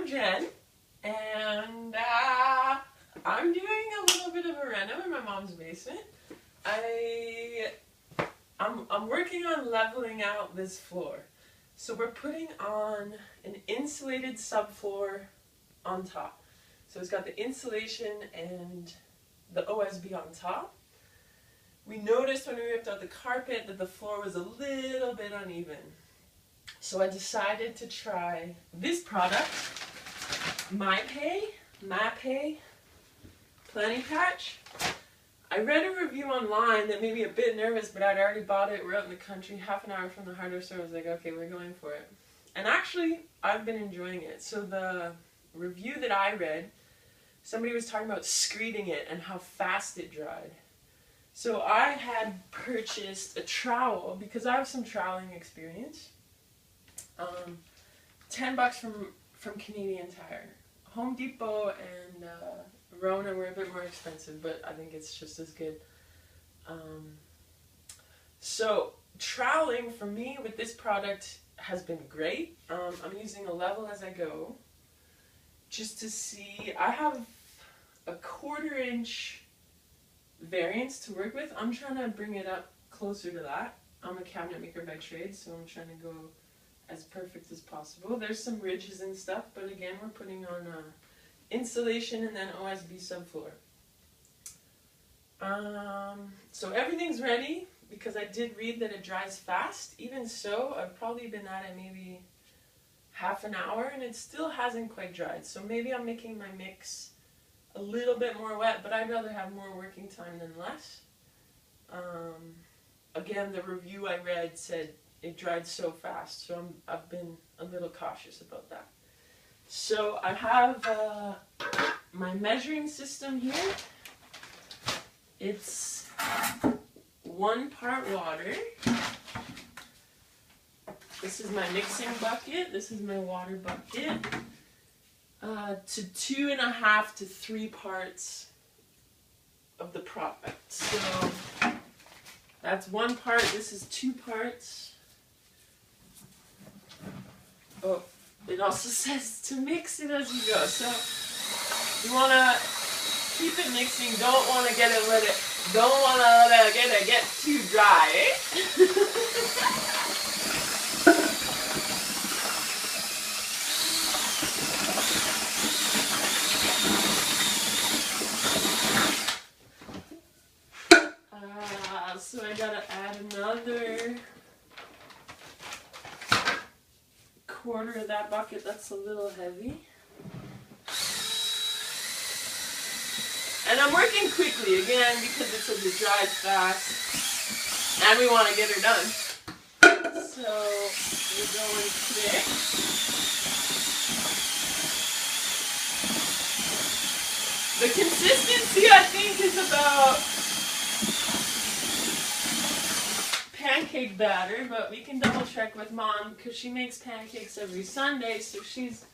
I'm Jen, and I'm doing a little bit of a reno in my mom's basement. I'm working on leveling out this floor. So we're putting on an insulated subfloor on top. So it's got the insulation and the OSB on top. We noticed when we ripped out the carpet that the floor was a little bit uneven. So I decided to try this product, Mapei, Planipatch. I read a review online that made me a bit nervous, but I'd already bought it. We're out in the country, half an hour from the hardware store. I was like, okay, we're going for it. And actually, I've been enjoying it. So the review that I read, somebody was talking about screeding it and how fast it dried. So I had purchased a trowel because I have some troweling experience. $10 from Canadian Tire. Home Depot and Rona were a bit more expensive, but I think it's just as good. So troweling for me with this product has been great. I'm using a level as I go just to see. I have a 1/4 inch variance to work with. I'm trying to bring it up closer to that. I'm a cabinet maker by trade, so I'm trying to go as perfect as possible. There's some ridges and stuff, but again, we're putting on insulation and then OSB subfloor. So everything's ready because I did read that it dries fast. Even so, I've probably been at it maybe half an hour and it still hasn't quite dried. So maybe I'm making my mix a little bit more wet, but I'd rather have more working time than less. Again, the review I read said it dried so fast, so I've been a little cautious about that. So I have my measuring system here. It's 1 part water. This is my mixing bucket. This is my water bucket. To 2.5 to 3 parts of the product. So that's 1 part. This is 2 parts. Oh, it also says to mix it as you go. So you want to keep it mixing. Don't want to get it get too dry. So I gotta add another 1/4 of that bucket. That's a little heavy. And I'm working quickly again because it says it dries fast and we want to get her done. So we're going quick. The consistency I think is about pancake batter, but we can double check with Mom because she makes pancakes every Sunday, so she's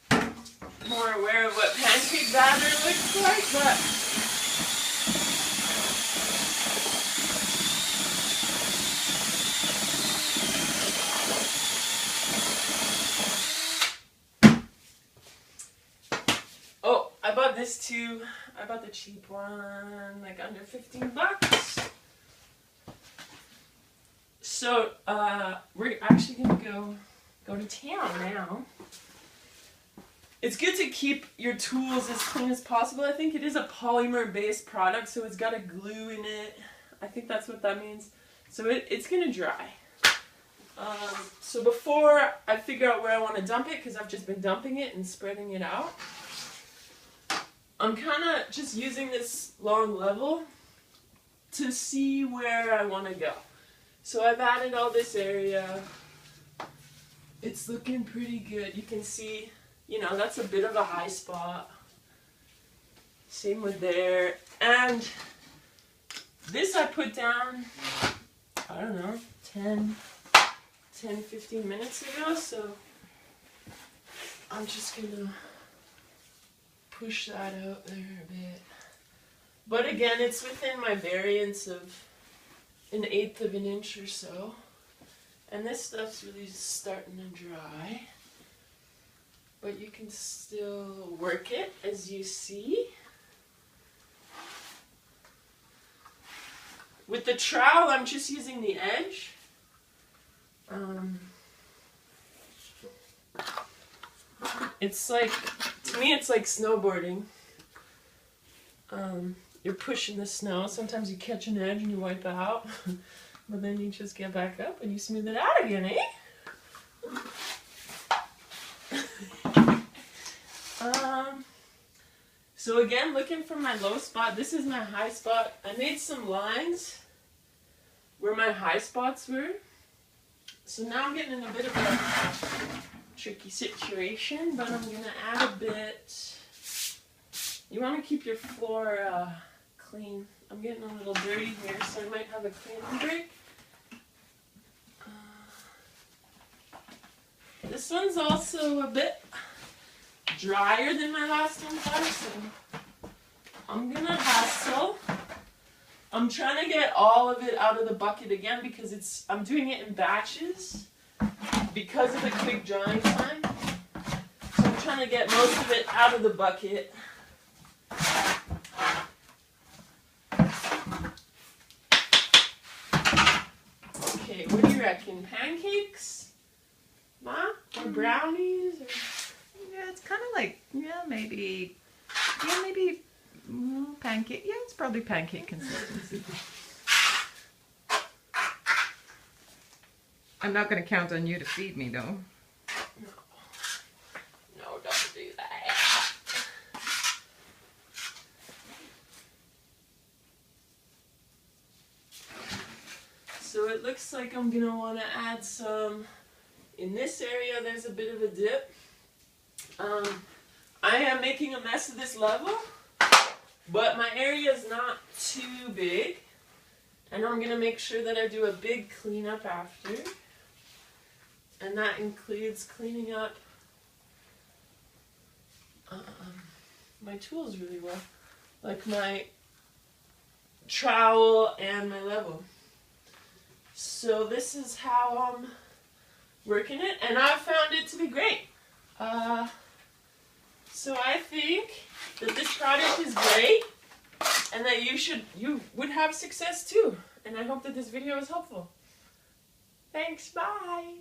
more aware of what pancake batter looks like. But oh, I bought this too. I bought the cheap one, like under $15. So we're actually gonna go to town now. It's good to keep your tools as clean as possible. I think it is a polymer-based product, so it's got a glue in it. I think that's what that means. So it's gonna dry. So before I figure out where I want to dump it, because I've just been dumping it and spreading it out, I'm kind of just using this long level to see where I want to go. So I've added all this area. It's looking pretty good. You can see, you know, that's a bit of a high spot. Same with there. And this I put down, I don't know, 15 minutes ago. So I'm just gonna push that out there a bit. But again, it's within my variance of 1/8 of an inch or so. And this stuff's really starting to dry. But you can still work it, as you see. With the trowel, I'm just using the edge. It's like, to me, it's like snowboarding. You're pushing the snow. Sometimes you catch an edge and you wipe out. But then you just get back up and you smooth it out again, eh? So again, looking for my low spot. This is my high spot. I made some lines where my high spots were. So now I'm getting in a bit of a tricky situation, but I'm going to add a bit. You want to keep your floor clean. I'm getting a little dirty here, so I might have a cleaning break. This one's also a bit drier than my last one was, so I'm gonna hustle. I'm trying to get all of it out of the bucket again because I'm doing it in batches because of the quick drying time. So I'm trying to get most of it out of the bucket. Okay, what do you reckon? Pancakes? Ma? Or brownies? Or... Yeah, it's kind of like, maybe pancake. Yeah, it's probably pancake consistency. I'm not going to count on you to feed me, though. No, don't do that. So it looks like I'm going to want to add some... In this area, there's a bit of a dip. I am making a mess of this level, but my area is not too big, and I'm going to make sure that I do a big cleanup after, and that includes cleaning up my tools really well, like my trowel and my level. So this is how I'm working it, and I've found it to be great. So I think that this product is great and that you would have success too. And I hope that this video is helpful. Thanks, bye.